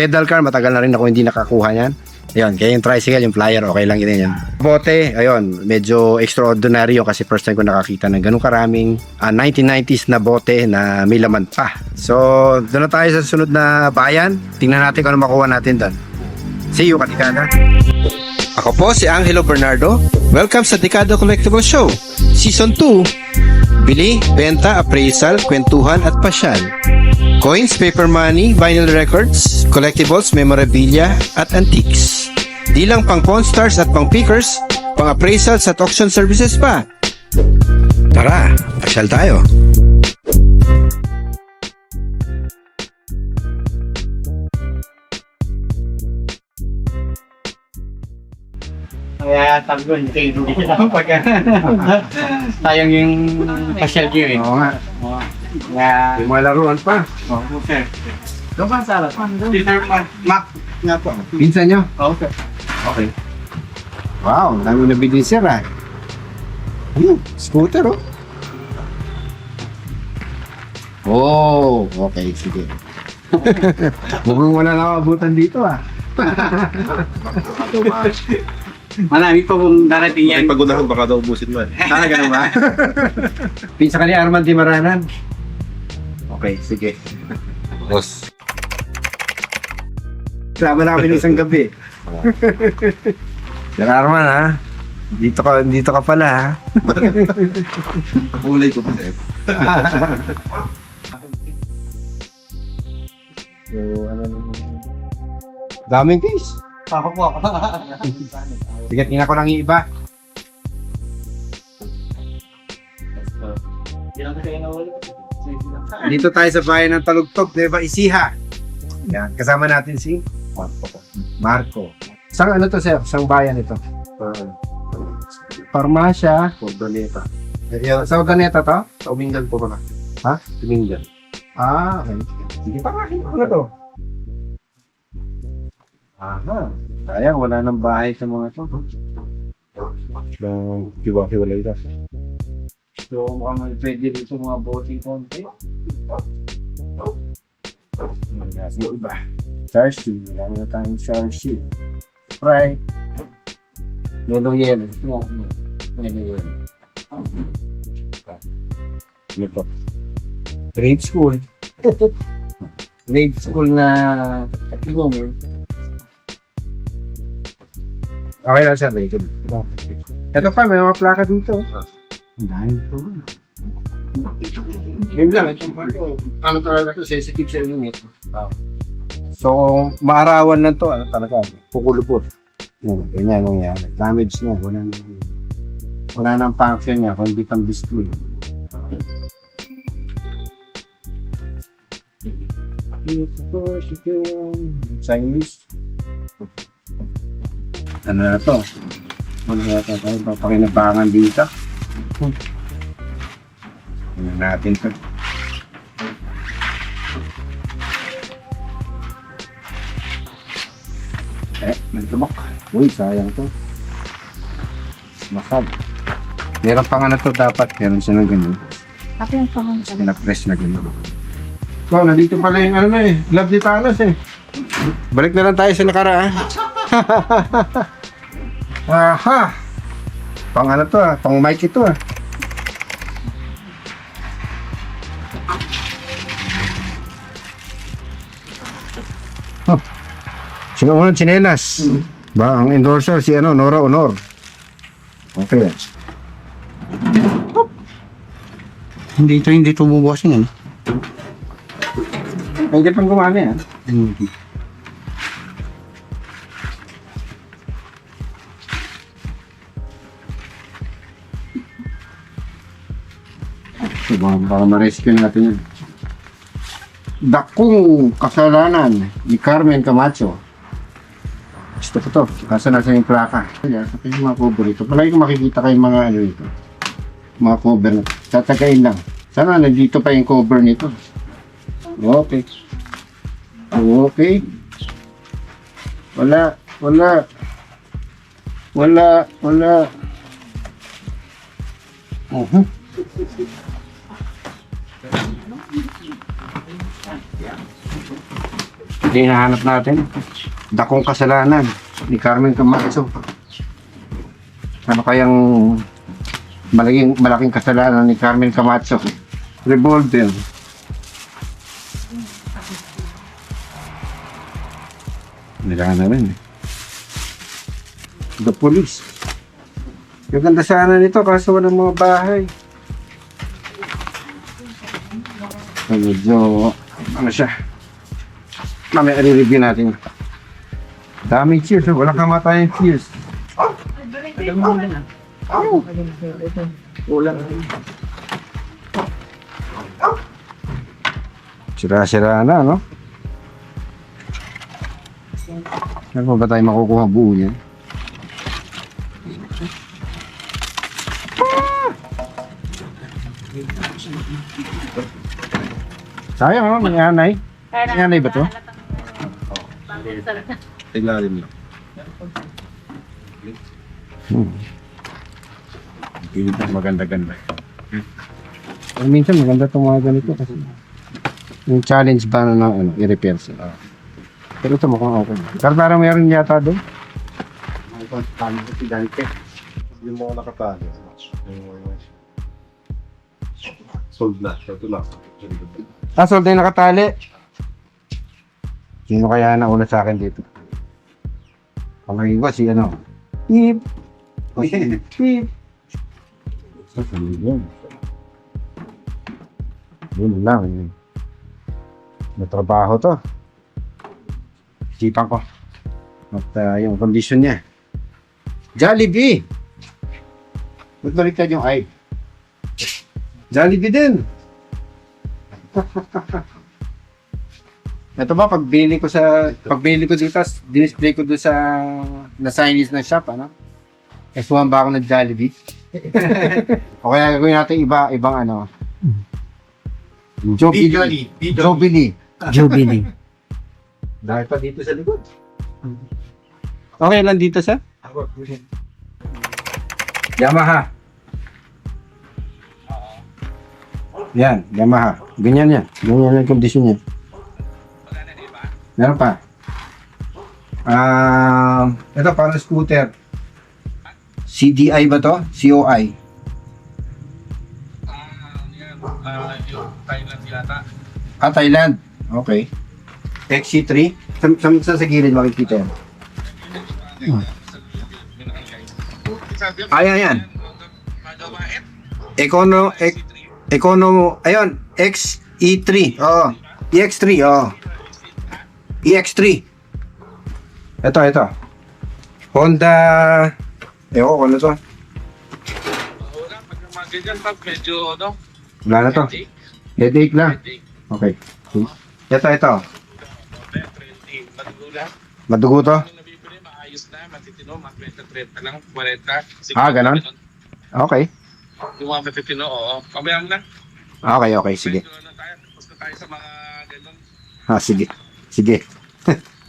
pedal car, matagal na rin ako hindi nakakuha yan. Ayun, kaya yung tricycle, yung flyer, okay lang din yan. Bote, ayun, medyo extraordinary yun kasi first time ko nakakita ng ganun karaming 1990s na bote na may laman pa. So, doon na tayo sa sunod na bayan. Tingnan natin kung ano makuha natin doon. See you, Katikada. Ako po si Angelo Bernardo. Welcome sa Dekada Collectible Show, Season 2. Bili, benta, appraisal, kwentuhan at pasyal. Coins, paper money, vinyl records, collectibles, memorabilia, at antiques. Di lang pang Pawn Stars at pang pickers, pang appraisals at auction services pa. Tara, pasyal tayo. Kaya tagdo, hindi pagka sayang yung pasyal gear eh. Oo nga. Kaya, May mga laruan pa. sir. Doon ba sa alas? Peter Mac nga po. Pinsan nyo? Oo, sir. Okay. Wow, dami nabili sir ah. Scooter oh. Oh, okay, sige. Mukhang wala na abutan dito ah. Marami pa pong darating yan. Pag-unahan baka daw ubusin mo. Talaga naman ba? Pinsa ka ni Arman Timaranan. Okay, sige. Boss. Sama na kami ng isang gabi. Sir Arman ha. Dito ka pala ha. Kulay ko pa sir. So, ano naman? Daming case. Ako po ako. Sige, tingnan ko lang yung iba. Dito tayo sa bayan ng Talugtog, Nueva Ecija. Yan, kasama natin si Marco. Saan ano to sir? Saan bayan ito? Parmasya. Cordoneta. Sa Ordaneta to? Sa Umingan po ba? Ha? Umingan. Ah, okay. Sige, pakakin ko na to. Aha. Sayang, wala nang bahay sa mga to. Ng kiwa-kiwalay na. So, mukhang pwede dito mga boting konti. Yung iba. Charge shoe. Wala na tayong charge shoe. Right. Yellow yellow. Yellow yellow. Ano to? Grade school. Grade school na Igomer. Okay lang sir, rated. Ito pa, may mga plaka dito. Ang dahil po. Yun lang, ano talaga ito, sensitive sa unit. So, maarawan lang to, ano talaga, kukulubot. Ganyan nangyari. Damage na, wala nang function niya, kung hindi kang display. Chinese. Ano na to? Ano na to? Papakinabangan dito. Ano natin to? May tubak. Uy, sayang to. Masag. Meron pa nga na to dapat. Meron siya ng ganyan. Tapi yung pangang Pinapress na ganyan. So, nandito pala yung ano na eh. Love di Thanos eh. Balik na lang tayo sa nakaraan. Aha! Pang ano to ah. Pang mic ito ah. Oh. Sino unang tsinelas? Ba, ang endorser si ano, Nora Honor. Okay. Hindi tumubukas yun. Hindi pang gumana yan. So, baka ma-rescue natin yun. Dakong Kasalanan ni Carmen Camacho. Gusto ko to. Kasa nasa yung plaka. Kaya sa yung mga cover ito. Palagi ko makikita kayong mga ano ito. Mga cover na. Tatagain lang. Sana nandito pa yung cover nito. Okay. Okay. Wala. Ito yung hinahanap natin. Dakong kasalanan ni Carmen Camacho. Ano kayang malaking kasalanan ni Carmen Camacho? Revolver. Nagana rin eh. The police. Yung ganda sana nito kaso walang mga bahay. Medyo ano siya. Mamaya i-review natin. Daming cheers. Walang kamatayan cheers. Sira-sira na, no? Ano ba tayo makukuha buo niyan? Sayang, oh, may anay. May anay ba to? Tiglalim lang. Pilit na maganda-ganda. Pero minsan maganda itong mga ganito kasi yung challenge ba na ng ano, i-repair sila. Pero ito mukhang okay. Pero parang meron yata doon. Yung mga nakatali. Sold na. Ito lang. Ah, sold na yung nakatali. Sino kaya nauna sa akin dito? Pangagin ko si ano? Beep! Beep! Yun lang. Yun. May trabaho to. Isipan ko. At yung condition niya. Jollibee! Ba't baliktad yung ay? Jollibee din! Ito ba, pagbili ko dito, dinisplay ko doon sa na signage ng shop, ano? S1 ba ako ng Jollibee? O kaya gagawin natin ibang ano. Jollibee. Jollibee. Dahil pa dito sa likod. Okay lang dito sa? Yamaha. Yan, Yamaha. Ganyan yan. Ganyan ang kondisyon niya. Meron pa. Ito parang scooter. CDI ba to? COI? Yung Thailand yata. Ah, Thailand. Okay. XC3. Sa gilid makikita yan. Ayan, yan. Econo, ayun, XE3. Oo. EX3, oo. EX3. Ito. Honda, ewan ko ano to. Wala, pag mga ganyan, pag medyo, ano, Wala na to. Headache lang. Okay. Ito. Madugula. Madugo to? Yung nabibili, maayos na, matitino, mga 30 lang, 40. Sige, Ganon? Okay. Yung mga matitino, oo. Pabayaan na. Okay, sige. Medyo na tayo, tapos na tayo sa mga ganon. Sige.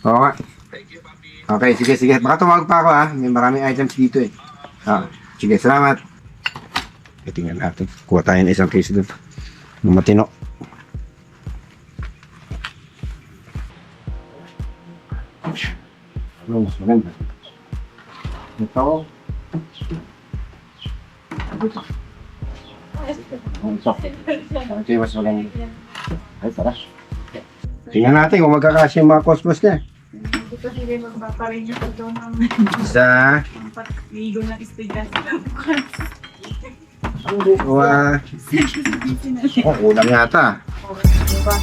Oo nga. Thank you, papi. Okay, sige. Baka tumawag pa ako ha. May maraming items dito eh. Sige, salamat. Tingnan natin. Kuha tayo ng isang case doon. Ng matino. Ano mas maganda? Ito. Okay, mas maganda. Ay, tara. Tingnan natin kung magkakasya yung mga cosmos niya. Hindi ko sila magpaparin yung ito ng Isa. pag-igo ng estudyante. Kulang yata. Diba?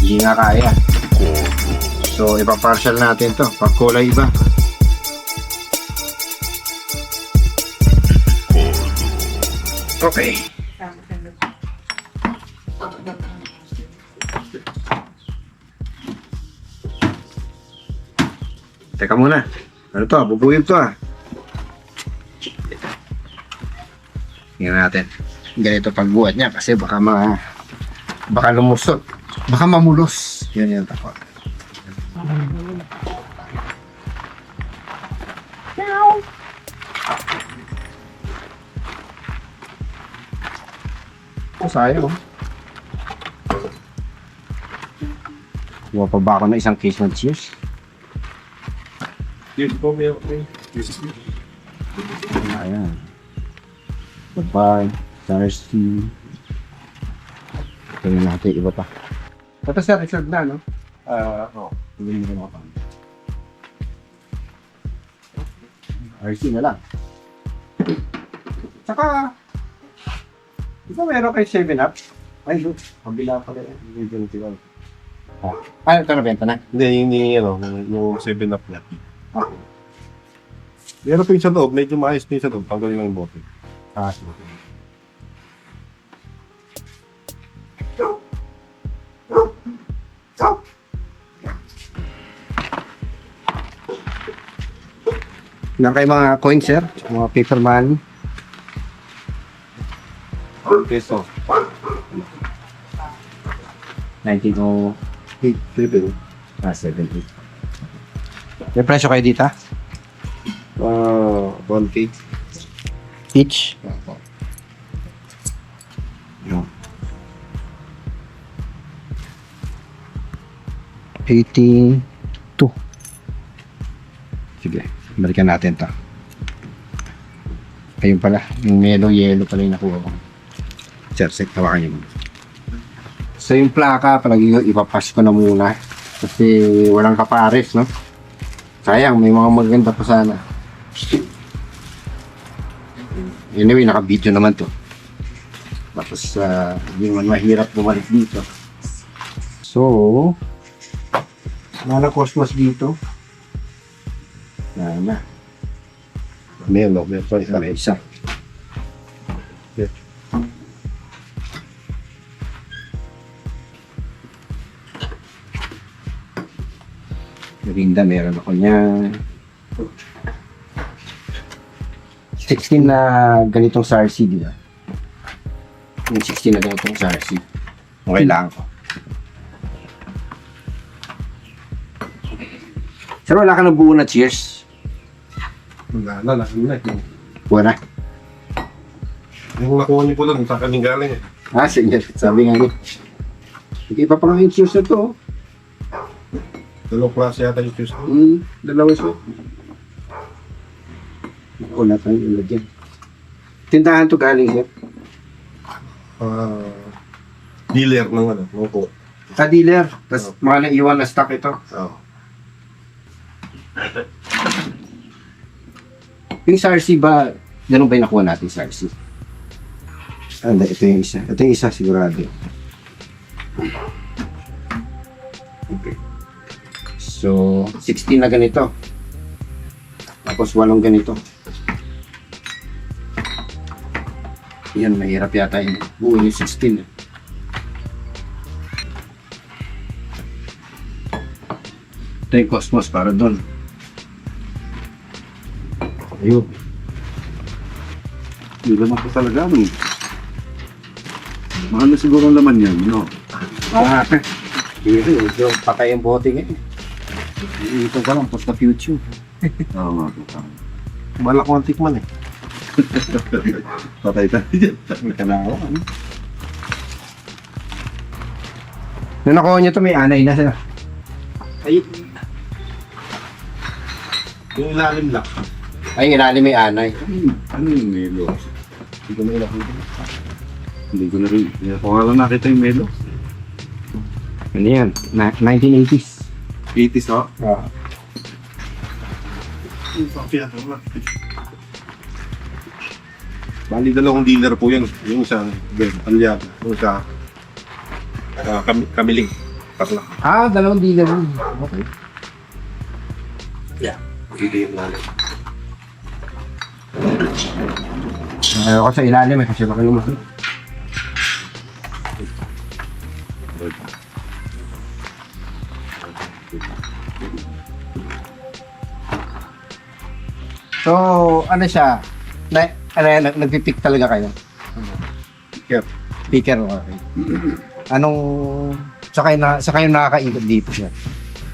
Hindi nga kaya. So, ipapartial natin to. Pag kulay iba. Okay. Teka muna. Ano to? Bubuyog to ah. Tingnan natin. Ganito pagbuhat niya kasi baka lumusot. Baka mamulos. Yun yung takot. sayang. Kuha pa ba ako ng isang case ng cheers? Yes po, may okay. Yes. Ayan. Goodbye. Darcy. Tingnan natin iba pa. Ito sir, reserve na, no? Oo. Hindi mo na RC na lang. Tsaka, di ba meron kay 7-Up? Ay, look. Kabila pala yan. Hindi ko Ito na benta na. Hindi, yung 7-up niya. Okay. Meron pa yung sa loob, medyo maayos na yung sa loob. Tanggalin lang yung bote. Sige. Ilan kayo mga coins, sir? Mga paper money? Peso. 1908. 7. 78. May presyo kayo dito? 1K. Each? Yun. 82. Sige, balikan natin to. Ayun pala, yung yellow pala yung nakuha ko. Sir, tawakan niyo muna. So yung plaka, palagi ipapass ko na muna. Kasi walang kapares, no? Sayang, may mga maganda pa sana. Anyway, naka-video naman to. Tapos, hindi naman mahirap bumalik dito. So, wala na Cosmos dito. Na. Meron pa isa. May isa. Yeah. Merinda, meron ako niyan. 16 na ganitong SARC, di ba? Yung 16 na ganitong SARC. Okay lang ako. Sir, wala ka ng buo na cheers? Wala na. Wala. Yung nakuha niyo po lang, sa kaning galing eh. Sige. Sabi nga niyo. Hindi pa pang yung cheers na to. Dalawang klase yata yung cheese. Dalawa siya. Wala tayong ilagyan. Tindahan to galing, sir. Dealer ng ano, ng po. Dealer. Tapos mga naiwan na stock ito. Oo. Yung SARC ba, ganun ba yung nakuha natin SARC? Ito yung isa. Ito yung isa sigurado. Okay. So, 16 na ganito. Tapos 8 ganito. Yan, mahirap yata yung buo yung 16. Ito yung Cosmos para doon. Ayun. Yung laman ko talaga, no? Mahal na siguro ang laman yan, no? Medyo patay ang bote ngayon. Ito ka lang, post na future. Oo nga po. Malak ko ang tikman eh. Patay tayo dyan. May kanawa, ano? Nung nakuha niyo ito, may anay na sila. Ay. Yung ilalim lang. Ay, ilalim may anay. Ano yung melo? Hindi ko na ilakita. Hindi ko na rin. Kung alam nakita yung melo. Ano yan? 1980s. 80s ako. Ah. Bali dalawang dealer po yan. Yung isa, Aliaga. Yung isa, Kamiling. Tarlac. Dalawang dealer yun. Okay. Yeah. Hindi yung lalim. Ayaw ko sa ilalim eh, kasi baka lumaki. So, ano siya? Nagpipick talaga kayo? Picker. Picker, okay. Anong... Sa kayo nakakaikot dito siya?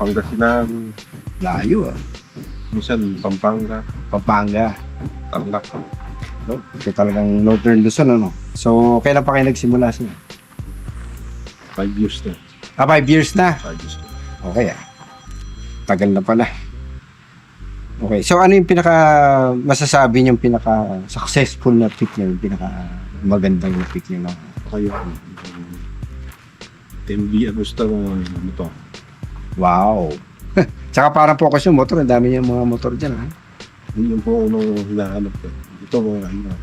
Pangasinan. Layo ah. Minsan, Pampanga. Pampanga. Tarlac. No? Ito talagang Northern Luzon, ano? So, kailan pa kayo nagsimula siya? 5 years na. 5 years na. 5 years na. Okay, tagal na pala. Okay, so ano yung pinaka masasabi niyo yung pinaka successful na pick niyo, yung pinaka magandang na pick niyo na? Kayo. TMB Agusta ano to? Wow. Tsaka parang focus yung motor, ang dami yung mga motor diyan, ha. Yun po unang hinahanap ko. Ito mga ano.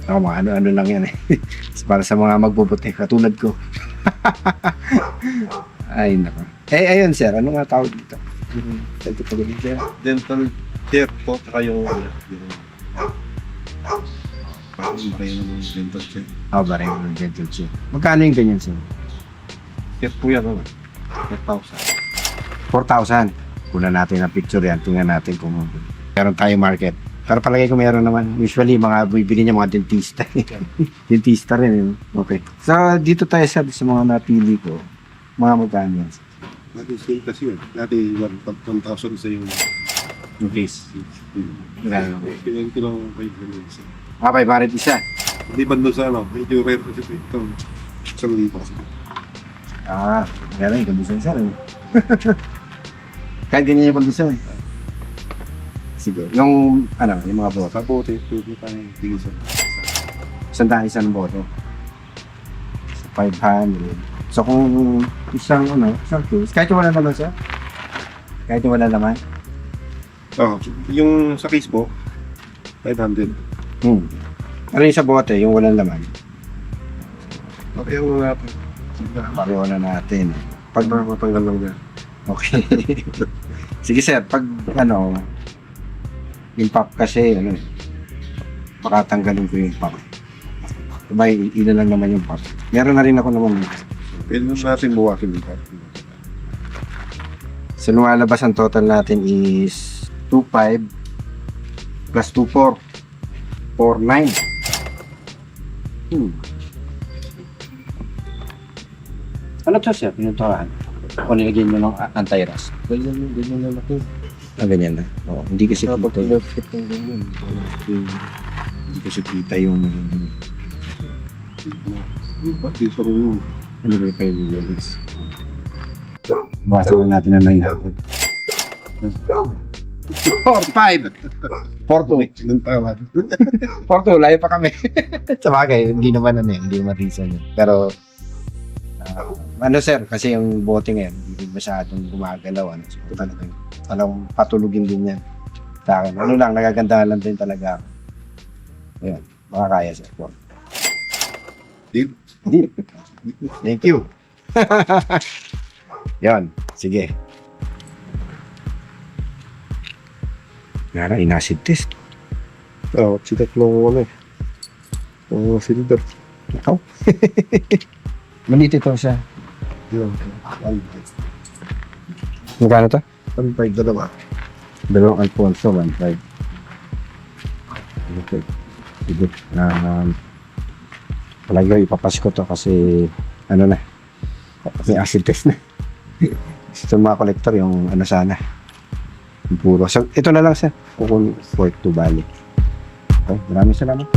Ako, mga ano-ano lang yan, eh. Para sa mga magbubuti, katulad ko. Ay, nako. Ayun, sir, ano nga tawag dito? Ito pa ganun, sir. Dental care po, saka yung parang kayo ng dental care. Ba rin yung dental check. Magkano yung ganyan, sir? Care po yan, ano? 4,000. 4,000. Kunan natin ang picture yan. Tingnan natin kung meron tayo market. Pero palagay ko meron naman. Usually, mga bibili niya mga dentista. Dentista rin. Yun. Okay. So, dito tayo sa mga napili ko. Mga magkano yan. Dati same kasi yun. Dati 1,000 sa yung case. Magkano? Kilang kayo ganun isa. Okay, parit isa. Hindi ba doon sa ano? Medyo rare kasi ito. Isang libo. Meron yung kondisyon, sir. Kahit ganyan yung kondisyon. Siguro. Yung mga boto. Sa bote, pwede tayo tingin sa Isang boto. So, 500. So, kung isang case, kahit yung wala naman, sir? Kahit yung wala naman? yung sa case po, 500. Ano yung sa bote, yung walang laman? Okay, yung mga Pareho na natin. pag matanggal lang na. Okay. Sige, sir, pag yung pop kasi, makatanggalin ko yung pop. Diba, ilan lang naman yung pop. Meron na rin ako naman. Pwede natin buwakin dito. So, lumalabas ang total natin is 2,500 plus 2,400. 4,900. Ano to, sir? Pinuturan? O nilagyan mo ng anti-rust? Ganyan na laki. Ganyan na. Oo, hindi kasi Kapag kita yung... pinapit ng ganyan. Hindi kasi kita yung... Pati sa room. Ano ba yung kayo guys? Basahin natin na 900. 4,500! 4,200. Nung tawad. 4,200, layo pa kami. Sa bagay, hindi naman hindi naman reason yun. Pero, sir, kasi yung bote ngayon, hindi masyadong gumagalaw. So, talagang patulugin din yan. Sa akin. Nagagandahan lang din talaga ako. Ayun, makakaya, sir. Deal? Deal. Thank you. Yan, sige. Nara, in-acid test. Sikat ng silver. Ikaw? Malit ito siya. Yun. Magkano to? 1.5 dalawa. Dalawang Alfonso, 1.5. Okay. Sige. Palagi ipapasko to kasi may acid test na. Sa mga collector, yung sana. Yung puro. So, ito na lang, sir. Kung worth to balik. Okay, maraming salamat.